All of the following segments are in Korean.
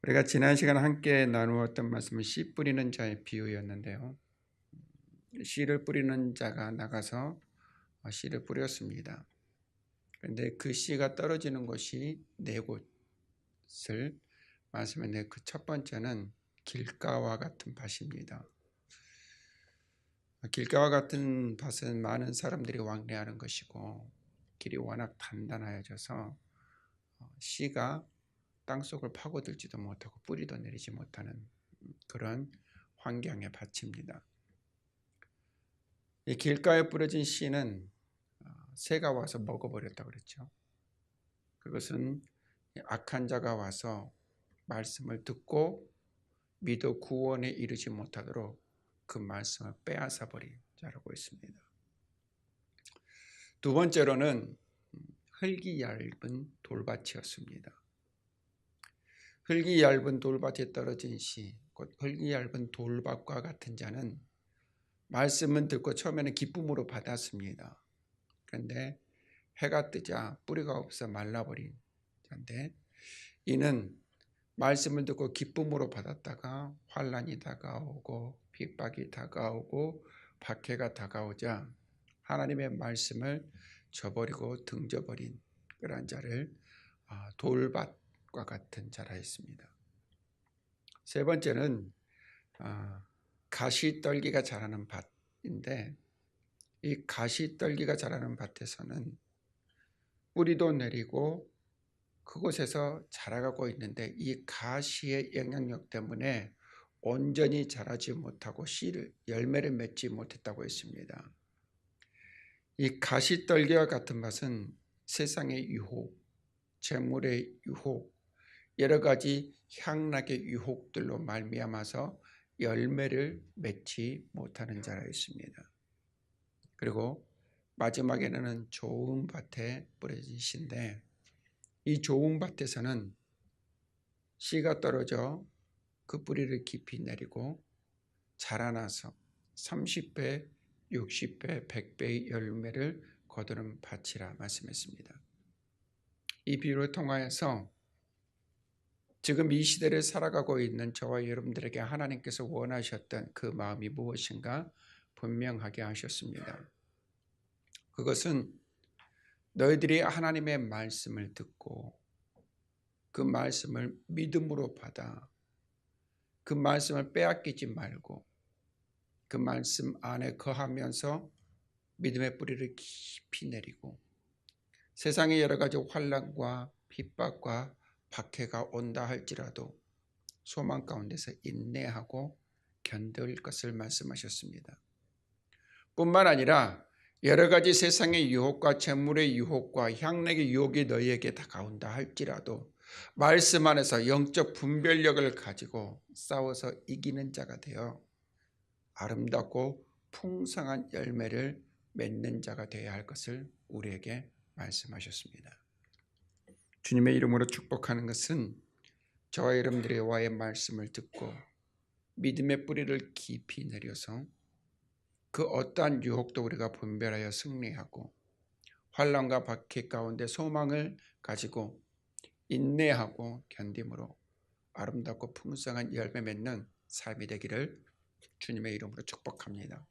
우리가 지난 시간 함께 나누었던 말씀은 씨 뿌리는 자의 비유였는데요. 씨를 뿌리는 자가 나가서 씨를 뿌렸습니다. 그런데 그 씨가 떨어지는 곳이 네 곳을 말씀했는데 그 첫 번째는 길가와 같은 밭입니다. 길가와 같은 밭은 많은 사람들이 왕래하는 것이고 길이 워낙 단단하여져서 씨가 땅속을 파고들지도 못하고 뿌리도 내리지 못하는 그런 환경의 밭입니다. 이 길가에 뿌려진 씨는 새가 와서 먹어버렸다고 그랬죠. 그것은 악한 자가 와서 말씀을 듣고 믿어 구원에 이르지 못하도록 그 말씀을 빼앗아 버린 자라고 했습니다. 두 번째로는 흙이 얇은 돌밭이었습니다. 흙이 얇은 돌밭에 떨어진 씨, 곧 흙이 얇은 돌밭과 같은 자는 말씀은 듣고 처음에는 기쁨으로 받았습니다. 그런데 해가 뜨자 뿌리가 없어 말라버린 자인데, 이는 말씀을 듣고 기쁨으로 받았다가 환난이 다가오고 핍박이 다가오고 박해가 다가오자 하나님의 말씀을 저버리고 등져버린 그런 자를 돌밭과 같은 자라 했습니다. 세 번째는 가시떨기가 자라는 밭인데, 이 가시떨기가 자라는 밭에서는 뿌리도 내리고 그곳에서 자라가고 있는데 이 가시의 영향력 때문에 온전히 자라지 못하고 열매를 맺지 못했다고 했습니다. 이 가시떨기와 같은 밭은 세상의 유혹, 재물의 유혹, 여러 가지 향락의 유혹들로 말미암아서 열매를 맺지 못하는 자라 했습니다. 그리고 마지막에는 좋은 밭에 뿌려진 씨인데, 이 좋은 밭에서는 씨가 떨어져 그 뿌리를 깊이 내리고 자라나서 30배, 60배, 100배의 열매를 거두는 밭이라 말씀했습니다. 이 비유를 통하여서 지금 이 시대를 살아가고 있는 저와 여러분들에게 하나님께서 원하셨던 그 마음이 무엇인가 분명하게 하셨습니다. 그것은 너희들이 하나님의 말씀을 듣고 그 말씀을 믿음으로 받아 그 말씀을 빼앗기지 말고 그 말씀 안에 거하면서 믿음의 뿌리를 깊이 내리고 세상의 여러 가지 환난과 핍박과 박해가 온다 할지라도 소망 가운데서 인내하고 견딜 것을 말씀하셨습니다. 뿐만 아니라 여러 가지 세상의 유혹과 재물의 유혹과 향락의 유혹이 너희에게 다가온다 할지라도 말씀 안에서 영적 분별력을 가지고 싸워서 이기는 자가 되어 아름답고 풍성한 열매를 맺는 자가 되어야 할 것을 우리에게 말씀하셨습니다. 주님의 이름으로 축복하는 것은 저와 여러분들의 말씀을 듣고 믿음의 뿌리를 깊이 내려서 그 어떠한 유혹도 우리가 분별하여 승리하고 환난과 박해 가운데 소망을 가지고 인내하고 견딤으로 아름답고 풍성한 열매 맺는 삶이 되기를 주님의 이름으로 축복합니다.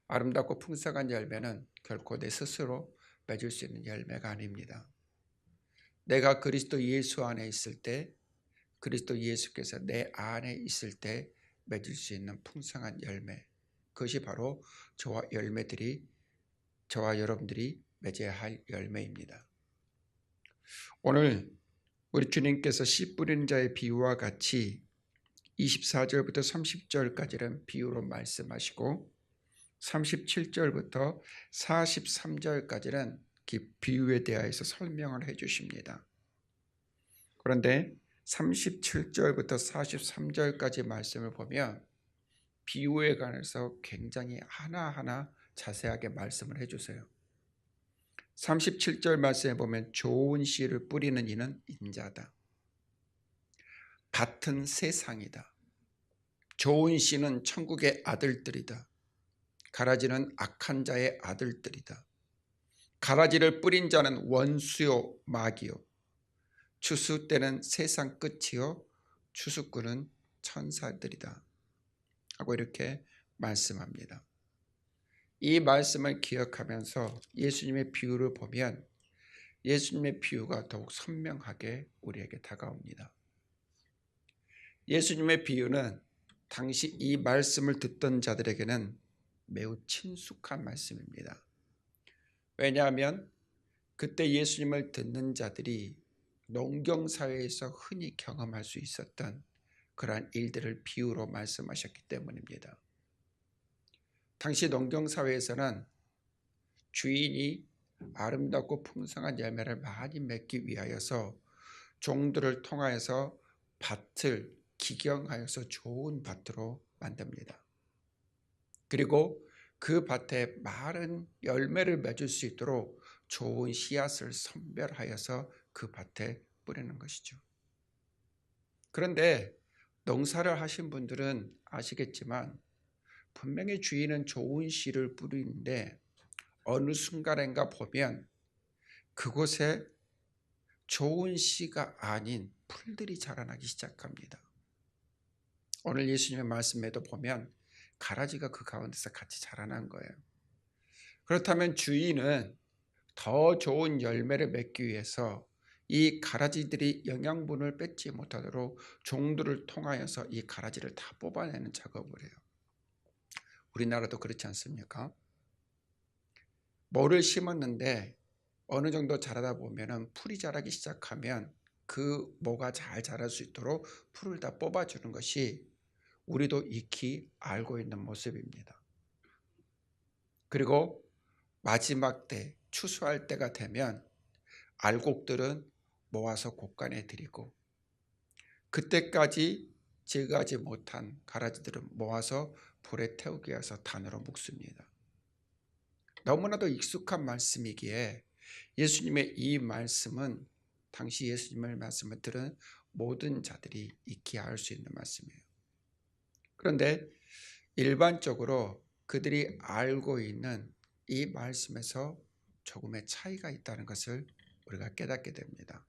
아름답고 풍성한 열매는 결코 내 스스로 맺을 수 있는 열매가 아닙니다. 내가 그리스도 예수 안에 있을 때, 그리스도 예수께서 내 안에 있을 때 맺을 수 있는 풍성한 열매, 그것이 바로 저와 여러분들이 맺어야 할 열매입니다. 오늘 우리 주님께서 씨 뿌리는 자의 비유와 같이 24절부터 30절까지는 비유로 말씀하시고 37절부터 43절까지는 비유에 대하여서 설명을 해 주십니다. 그런데 37절부터 43절까지 말씀을 보면 비유에 관해서 굉장히 하나하나 자세하게 말씀을 해주세요. 37절 말씀에 보면 좋은 씨를 뿌리는 이는 인자다. 밭은 세상이다. 좋은 씨는 천국의 아들들이다. 가라지는 악한 자의 아들들이다. 가라지를 뿌린 자는 원수요 마귀요. 추수 때는 세상 끝이요 추수꾼은 천사들이다 하고 이렇게 말씀합니다. 이 말씀을 기억하면서 예수님의 비유를 보면 예수님의 비유가 더욱 선명하게 우리에게 다가옵니다. 예수님의 비유는 당시 이 말씀을 듣던 자들에게는 매우 친숙한 말씀입니다. 왜냐하면 그때 예수님을 듣는 자들이 농경사회에서 흔히 경험할 수 있었던 그러한 일들을 비유로 말씀하셨기 때문입니다. 당시 농경사회에서는 주인이 아름답고 풍성한 열매를 많이 맺기 위하여서 종들을 통하여서 밭을 기경하여서 좋은 밭으로 만듭니다. 그리고 그 밭에 마른 열매를 맺을 수 있도록 좋은 씨앗을 선별하여서 그 밭에 뿌리는 것이죠. 그런데 농사를 하신 분들은 아시겠지만 분명히 주인은 좋은 씨를 뿌리는데 어느 순간인가 보면 그곳에 좋은 씨가 아닌 풀들이 자라나기 시작합니다. 오늘 예수님의 말씀에도 보면 가라지가 그 가운데서 같이 자라난 거예요. 그렇다면 주인은 더 좋은 열매를 맺기 위해서 이 가라지들이 영양분을 뺏지 못하도록 종들을 통하여서 이 가라지를 다 뽑아내는 작업을 해요. 우리나라도 그렇지 않습니까? 뭐를 심었는데 어느 정도 자라다 보면 풀이 자라기 시작하면 그 뭐가 잘 자랄 수 있도록 풀을 다 뽑아주는 것이 우리도 익히 알고 있는 모습입니다. 그리고 마지막 때 추수할 때가 되면 알곡들은 모아서 곡간에 들이고 그때까지 제거하지 못한 가라지들은 모아서 불에 태우기 위해서 단으로 묶습니다. 너무나도 익숙한 말씀이기에 예수님의 이 말씀은 당시 예수님의 말씀을 들은 모든 자들이 익히 알 수 있는 말씀이에요. 그런데 일반적으로 그들이 알고 있는 이 말씀에서 조금의 차이가 있다는 것을 우리가 깨닫게 됩니다.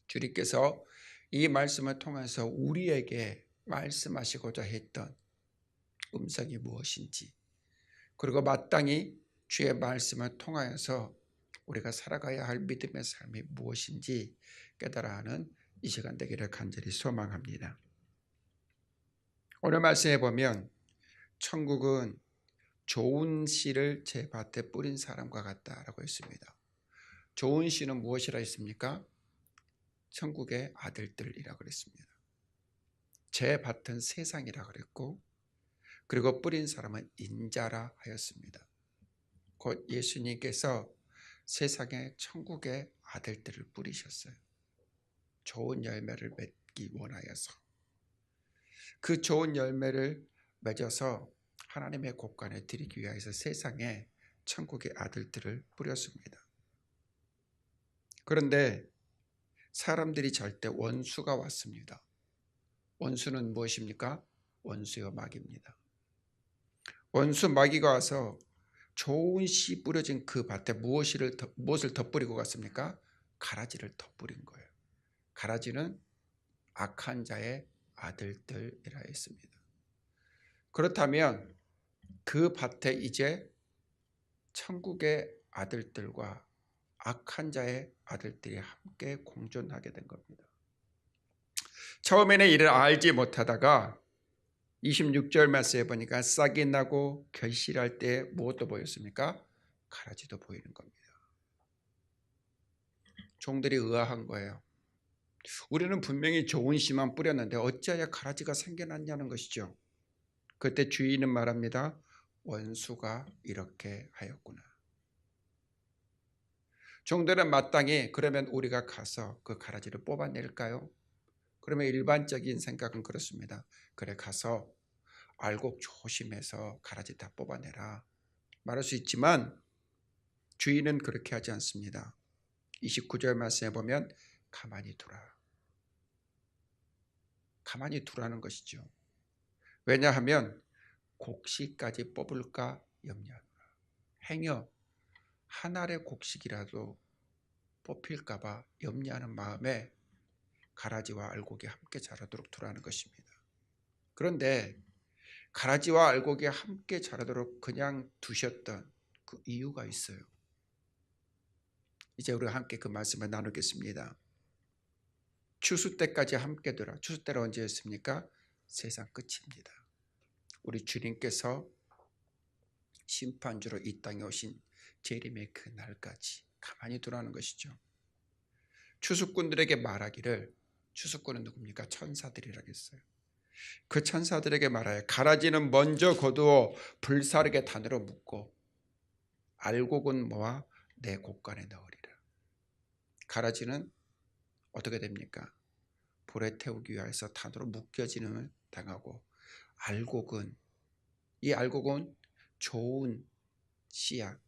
주님께서 이 말씀을 통해서 우리에게 말씀하시고자 했던 음성이 무엇인지, 그리고 마땅히 주의 말씀을 통하여서 우리가 살아가야 할 믿음의 삶이 무엇인지 깨달아 하는 이 시간 되기를 간절히 소망합니다. 오늘 말씀에 보면 천국은 좋은 씨를 제 밭에 뿌린 사람과 같다라고 했습니다. 좋은 씨는 무엇이라 했습니까? 천국의 아들들이라고 그랬습니다. 제 밭은 세상이라 그랬고, 그리고 뿌린 사람은 인자라 하였습니다. 곧 예수님께서 세상에 천국의 아들들을 뿌리셨어요. 좋은 열매를 맺기 원하여서 그 좋은 열매를 맺어서 하나님의 곳간에 드리기 위해서 세상에 천국의 아들들을 뿌렸습니다. 그런데 사람들이 절대 원수가 왔습니다. 원수는 무엇입니까? 원수요 마귀입니다. 원수 마귀가 와서 좋은 씨 뿌려진 그 밭에 무엇을 더 뿌리고 갔습니까? 가라지를 더 뿌린 거예요. 가라지는 악한 자의 아들들이라 했습니다. 그렇다면 그 밭에 이제 천국의 아들들과 악한 자의 아들들이 함께 공존하게 된 겁니다. 처음에는 이를 알지 못하다가 26절 말씀에 보니까 싹이 나고 결실할 때 무엇도 보였습니까? 가라지도 보이는 겁니다. 종들이 의아한 거예요. 우리는 분명히 좋은 씨만 뿌렸는데 어찌하여 가라지가 생겨났냐는 것이죠. 그때 주인은 말합니다. 원수가 이렇게 하였구나. 종들은 마땅히 그러면 우리가 가서 그 가라지를 뽑아낼까요? 그러면 일반적인 생각은 그렇습니다. 그래 가서 알곡 조심해서 가라지 다 뽑아내라 말할 수 있지만 주인은 그렇게 하지 않습니다. 29절 말씀에 보면 가만히 두라. 가만히 두라는 것이죠. 왜냐하면 곡식까지 뽑을까 염려하노라. 행여 한 알의 곡식이라도 뽑힐까봐 염려하는 마음에 가라지와 알곡이 함께 자라도록 두라는 것입니다. 그런데 가라지와 알곡이 함께 자라도록 그냥 두셨던 그 이유가 있어요. 이제 우리가 함께 그 말씀을 나누겠습니다. 추수 때까지 함께 두라. 추수 때는 언제였습니까? 세상 끝입니다. 우리 주님께서 심판주로 이 땅에 오신 재림의 그 날까지 가만히 두라는 것이죠. 추수꾼들에게 말하기를, 추수꾼은 누굽니까? 천사들이라고 했어요. 그 천사들에게 말하여 가라지는 먼저 거두어 불사르게 단으로 묶고 알곡은 모아 내 곳간에 넣으리라. 가라지는 어떻게 됩니까? 불에 태우기 위해서 단으로 묶여지는 당하고, 이 알곡은 좋은 씨앗,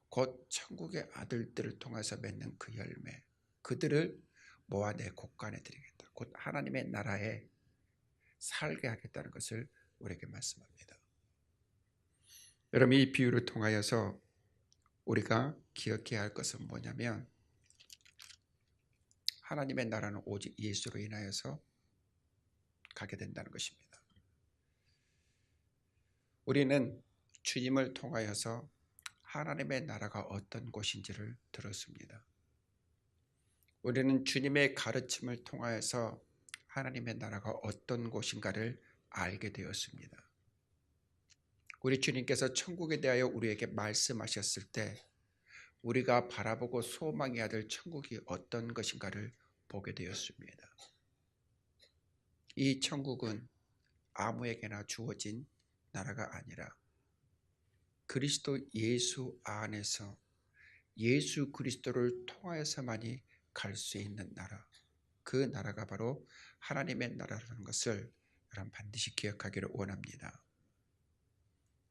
곧 천국의 아들들을 통해서 맺는 그 열매, 그들을 모아 내 곳간에 드리겠다. 곧 하나님의 나라에 살게 하겠다는 것을 우리에게 말씀합니다. 여러분, 이 비유를 통하여서 우리가 기억해야 할 것은 뭐냐면, 하나님의 나라는 오직 예수로 인하여서 가게 된다는 것입니다. 우리는 주님을 통하여서 하나님의 나라가 어떤 곳인지를 들었습니다. 우리는 주님의 가르침을 통하여서 하나님의 나라가 어떤 곳인가를 알게 되었습니다. 우리 주님께서 천국에 대하여 우리에게 말씀하셨을 때 우리가 바라보고 소망해야 될 천국이 어떤 것인가를 보게 되었습니다. 이 천국은 아무에게나 주어진 나라가 아니라 그리스도 예수 안에서 예수 그리스도를 통하여서만이 갈 수 있는 나라, 그 나라가 바로 하나님의 나라라는 것을 여러분 반드시 기억하기를 원합니다.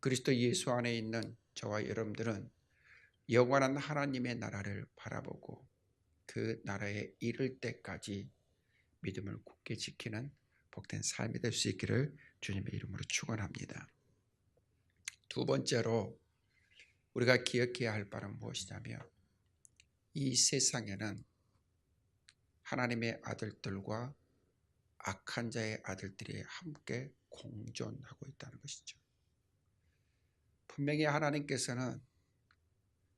그리스도 예수 안에 있는 저와 여러분들은 영원한 하나님의 나라를 바라보고 그 나라에 이를 때까지 믿음을 굳게 지키는 복된 삶이 될 수 있기를 주님의 이름으로 축원합니다. 두 번째로 우리가 기억해야 할 바는 무엇이냐면, 이 세상에는 하나님의 아들들과 악한 자의 아들들이 함께 공존하고 있다는 것이죠. 분명히 하나님께서는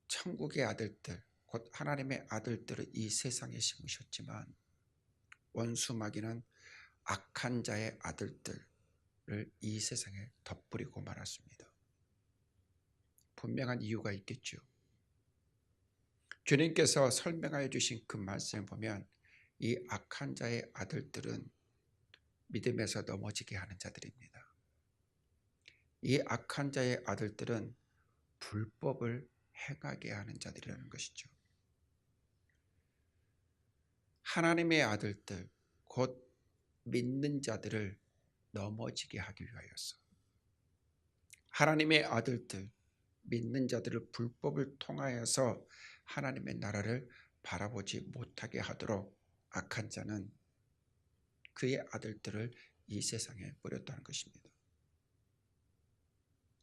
천국의 아들들, 곧 하나님의 아들들을 이 세상에 심으셨지만 원수 마귀는 악한 자의 아들들을 이 세상에 덧뿌리고 말았습니다. 분명한 이유가 있겠죠. 주님께서 설명하여 주신 그 말씀을 보면 이 악한 자의 아들들은 믿음에서 넘어지게 하는 자들입니다. 이 악한 자의 아들들은 불법을 행하게 하는 자들이라는 것이죠. 하나님의 아들들, 곧 믿는 자들을 넘어지게 하기 위하여서, 하나님의 아들들, 믿는 자들을 불법을 통하여서 하나님의 나라를 바라보지 못하게 하도록 악한 자는 그의 아들들을 이 세상에 뿌렸다는 것입니다.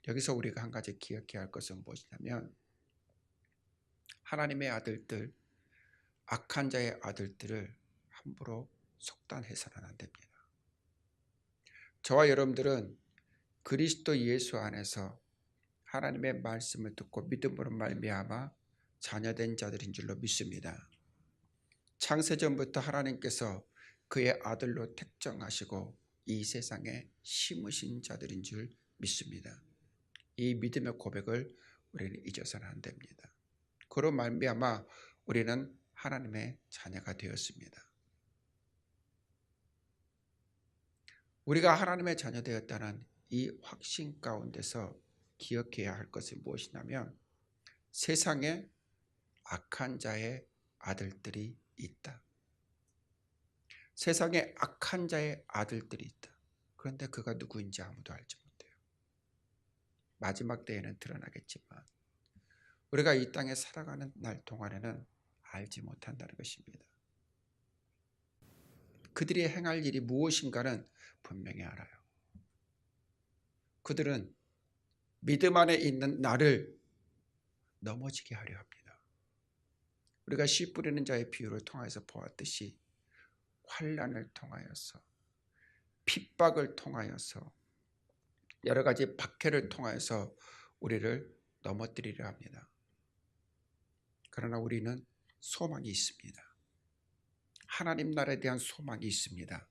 여기서 우리가 한 가지 기억해야 할 것은 무엇이냐면, 하나님의 아들들, 악한 자의 아들들을 함부로 속단해서는 안 됩니다. 저와 여러분들은 그리스도 예수 안에서 하나님의 말씀을 듣고 믿음으로 말미암아 자녀된 자들인 줄로 믿습니다. 창세전부터 하나님께서 그의 아들로 택정하시고 이 세상에 심으신 자들인 줄 믿습니다. 이 믿음의 고백을 우리는 잊어서는 안 됩니다. 그로 말미암아 우리는 하나님의 자녀가 되었습니다. 우리가 하나님의 자녀 되었다는 이 확신 가운데서 기억해야 할 것이 무엇이냐면, 세상에 악한 자의 아들들이 있다. 세상에 악한 자의 아들들이 있다. 그런데 그가 누구인지 아무도 알지 못해요. 마지막 때에는 드러나겠지만 우리가 이 땅에 살아가는 날 동안에는 알지 못한다는 것입니다. 그들이 행할 일이 무엇인가는 분명히 알아요. 그들은 믿음 안에 있는 나를 넘어지게 하려 합니다. 우리가 씨 뿌리는 자의 비유를 통해서 보았듯이 환난을 통하여서 핍박을 통하여서 여러 가지 박해를 통하여서 우리를 넘어뜨리려 합니다. 그러나 우리는 소망이 있습니다. 하나님 나라에 대한 소망이 있습니다.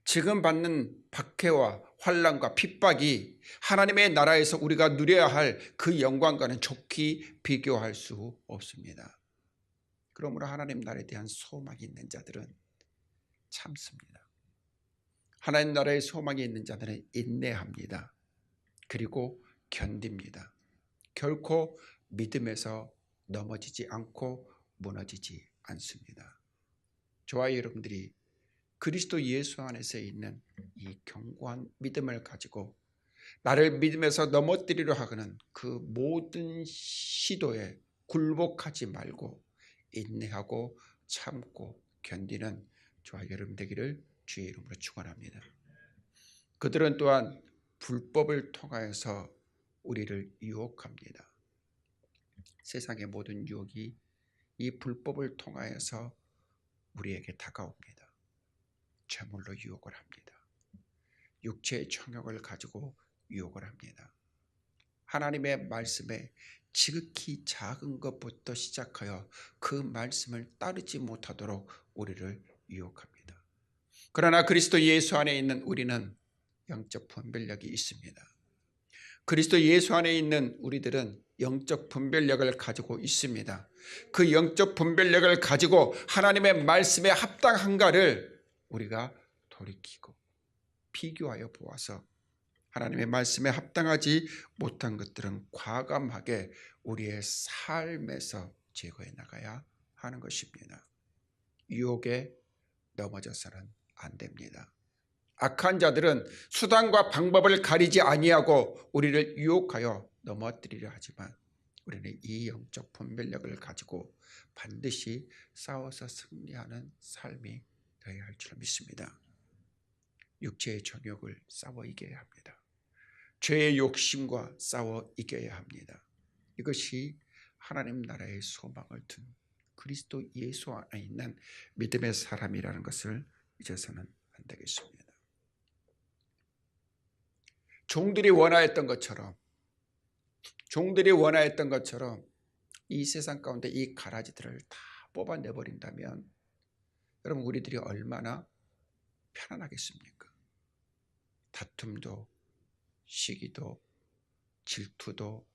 지금 받는 박해와 환난과 핍박이 하나님의 나라에서 우리가 누려야 할 그 영광과는 좋게 비교할 수 없습니다. 그러므로 하나님 나라에 대한 소망이 있는 자들은 참습니다. 하나님 나라에 소망이 있는 자들은 인내합니다. 그리고 견딥니다. 결코 믿음에서 넘어지지 않고 무너지지 않습니다. 저와 여러분들이 그리스도 예수 안에서 있는 이 견고한 믿음을 가지고 나를 믿음에서 넘어뜨리려 하는 그 모든 시도에 굴복하지 말고 인내하고 참고 견디는 저와 여러분 되기를 주의 이름으로 축원합니다. 그들은 또한 불법을 통하여서 우리를 유혹합니다. 세상의 모든 유혹이 이 불법을 통하여서 우리에게 다가옵니다. 죄물로 유혹을 합니다. 육체의 정욕을 가지고 유혹을 합니다. 하나님의 말씀에 지극히 작은 것부터 시작하여 그 말씀을 따르지 못하도록 우리를 유혹합니다. 그러나 그리스도 예수 안에 있는 우리는 영적 분별력이 있습니다. 그리스도 예수 안에 있는 우리들은 영적 분별력을 가지고 있습니다. 그 영적 분별력을 가지고 하나님의 말씀에 합당한가를 우리가 돌이키고 비교하여 보아서 하나님의 말씀에 합당하지 못한 것들은 과감하게 우리의 삶에서 제거해 나가야 하는 것입니다. 유혹에 넘어져서는 안 됩니다. 악한 자들은 수단과 방법을 가리지 아니하고 우리를 유혹하여 넘어뜨리려 하지만 우리는 이 영적 분별력을 가지고 반드시 싸워서 승리하는 삶이 되어야 할 줄 믿습니다. 육체의 정욕을 싸워 이겨야 합니다. 죄의 욕심과 싸워 이겨야 합니다. 이것이 하나님 나라의 소망을 둔 그리스도 예수 안에 있는 믿음의 사람이라는 것을 잊어서는 안 되겠습니다. 종들이 원하였던 것처럼 이 세상 가운데 이 가라지들을 다 뽑아내버린다면 여러분 우리들이 얼마나 편안하겠습니까? 다툼도 시기도 질투도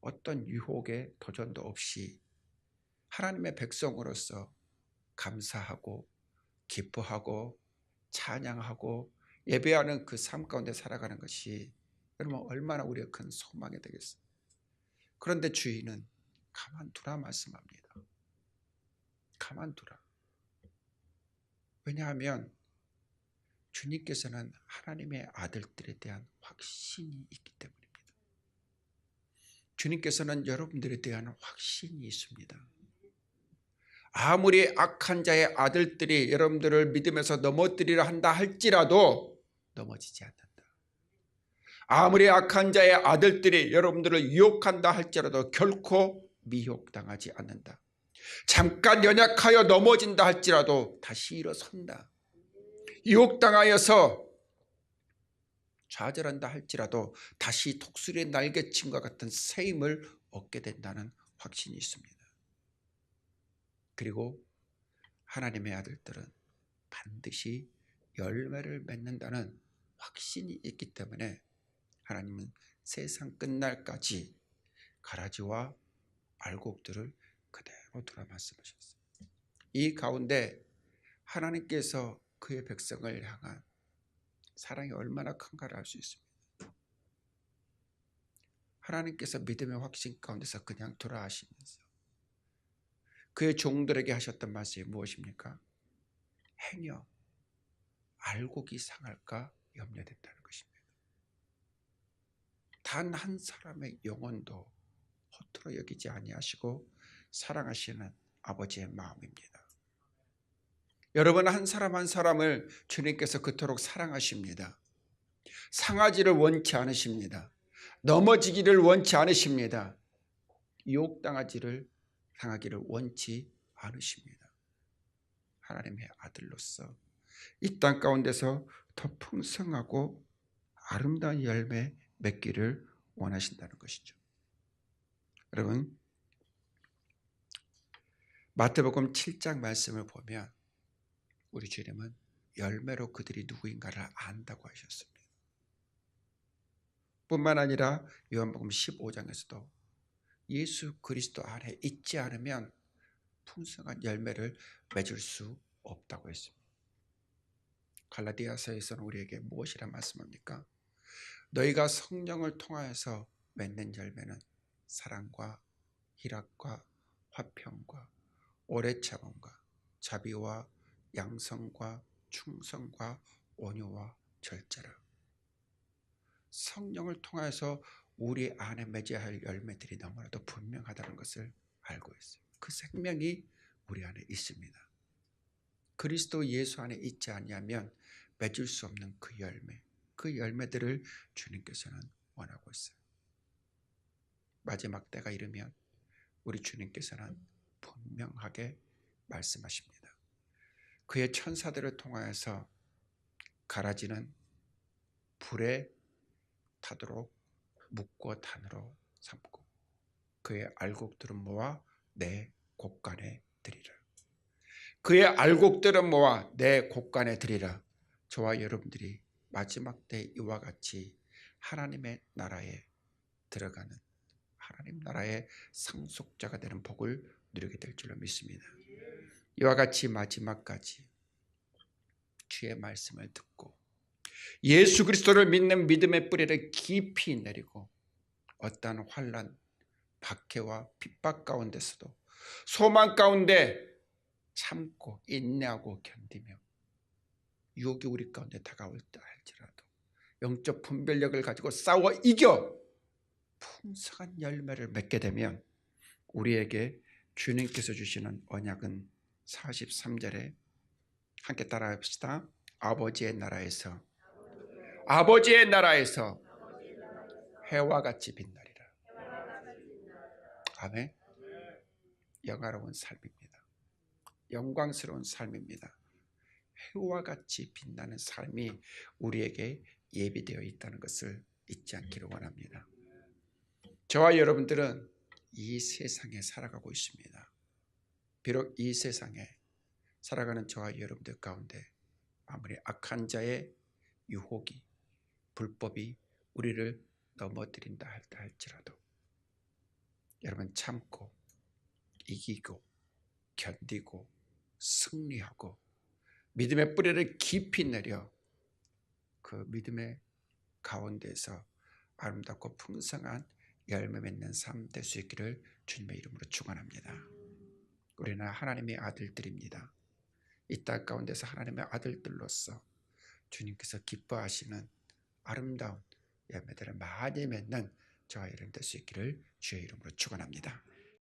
어떤 유혹의 도전도 없이 하나님의 백성으로서 감사하고 기뻐하고 찬양하고 예배하는 그 삶 가운데 살아가는 것이 여러분 얼마나 우리의 큰 소망이 되겠어요. 그런데 주인은 가만두라 말씀합니다. 가만두라. 왜냐하면 주님께서는 하나님의 아들들에 대한 확신이 있기 때문입니다. 주님께서는 여러분들에 대한 확신이 있습니다. 아무리 악한 자의 아들들이 여러분들을 믿음에서 넘어뜨리려 한다 할지라도 넘어지지 않는다. 아무리 악한 자의 아들들이 여러분들을 유혹한다 할지라도 결코 미혹당하지 않는다. 잠깐 연약하여 넘어진다 할지라도 다시 일어선다. 유혹당하여서 좌절한다 할지라도 다시 독수리의 날개침과 같은 새 힘을 얻게 된다는 확신이 있습니다. 그리고 하나님의 아들들은 반드시 열매를 맺는다는 확신이 있기 때문에 하나님은 세상 끝날까지 가라지와 알곡들을 그대로 두라 말씀하셨어요. 이 가운데 하나님께서 그의 백성을 향한 사랑이 얼마나 큰가를 알 수 있습니다. 하나님께서 믿음의 확신 가운데서 그냥 돌아가시면서 그의 종들에게 하셨던 말씀이 무엇입니까? 행여 알곡이 상할까 염려된다는 것입니다. 단 한 사람의 영혼도 허투루 여기지 아니하시고 사랑하시는 아버지의 마음입니다. 여러분 한 사람 한 사람을 주님께서 그토록 사랑하십니다. 상하지를 원치 않으십니다. 넘어지기를 원치 않으십니다. 유혹당하기를 원치 않으십니다. 하나님의 아들로서 이 땅 가운데서 더 풍성하고 아름다운 열매 맺기를 원하신다는 것이죠. 여러분, 마태복음 7장 말씀을 보면 우리 주님은 열매로 그들이 누구인가를 안다고 하셨습니다. 뿐만 아니라 요한복음 15장에서도 예수 그리스도 안에 있지 않으면 풍성한 열매를 맺을 수 없다고 했습니다. 갈라디아서에서는 우리에게 무엇이라 말씀합니까? 너희가 성령을 통하여서 맺는 열매는 사랑과 희락과 화평과 오래 참음과 자비와 양성과 충성과 온유와 절제라. 성령을 통하여서 우리 안에 맺어야 할 열매들이 너무나도 분명하다는 것을 알고 있어요. 그 생명이 우리 안에 있습니다. 그리스도 예수 안에 있지 아니하면 맺을 수 없는 그 열매, 그 열매들을 주님께서는 원하고 있어요. 마지막 때가 이르면 우리 주님께서는 분명하게 말씀하십니다. 그의 천사들을 통하여서 가라지는 불에 타도록 묵고 단으로 삼고 그의 알곡들은 모아 내 곳간에 드리라. 그의 알곡들은 모아 내 곳간에 드리라. 저와 여러분들이 마지막 때 이와 같이 하나님의 나라에 들어가는 하나님 나라의 상속자가 되는 복을 누리게 될 줄로 믿습니다. 이와 같이 마지막까지 주의 말씀을 듣고 예수 그리스도를 믿는 믿음의 뿌리를 깊이 내리고 어떠한 환난, 박해와 핍박 가운데서도 소망 가운데 참고 인내하고 견디며 유혹이 우리 가운데 다가올 때 할지라도 영적 분별력을 가지고 싸워 이겨 풍성한 열매를 맺게 되면 우리에게 주님께서 주시는 언약은 43절에 함께 따라해 봅시다. 아버지의 나라에서 해와 같이 빛나리라. 아멘. 영화로운 삶입니다. 영광스러운 삶입니다. 해와 같이 빛나는 삶이 우리에게 예비되어 있다는 것을 잊지 않기를 원합니다. 저와 여러분들은 이 세상에 살아가고 있습니다. 비록 이 세상에 살아가는 저와 여러분들 가운데 아무리 악한 자의 유혹이 불법이 우리를 넘어뜨린다 할지라도 여러분 참고 이기고 견디고 승리하고 믿음의 뿌리를 깊이 내려 그 믿음의 가운데서 아름답고 풍성한 열매 맺는 삶 될 수 있기를 주님의 이름으로 축원합니다. 우리는 하나님의 아들들입니다. 이 땅 가운데서 하나님의 아들들로서 주님께서 기뻐하시는 아름다운 열매들을 많이 맺는 저와 여러분 될 수 있기를 주의 이름으로 축원합니다.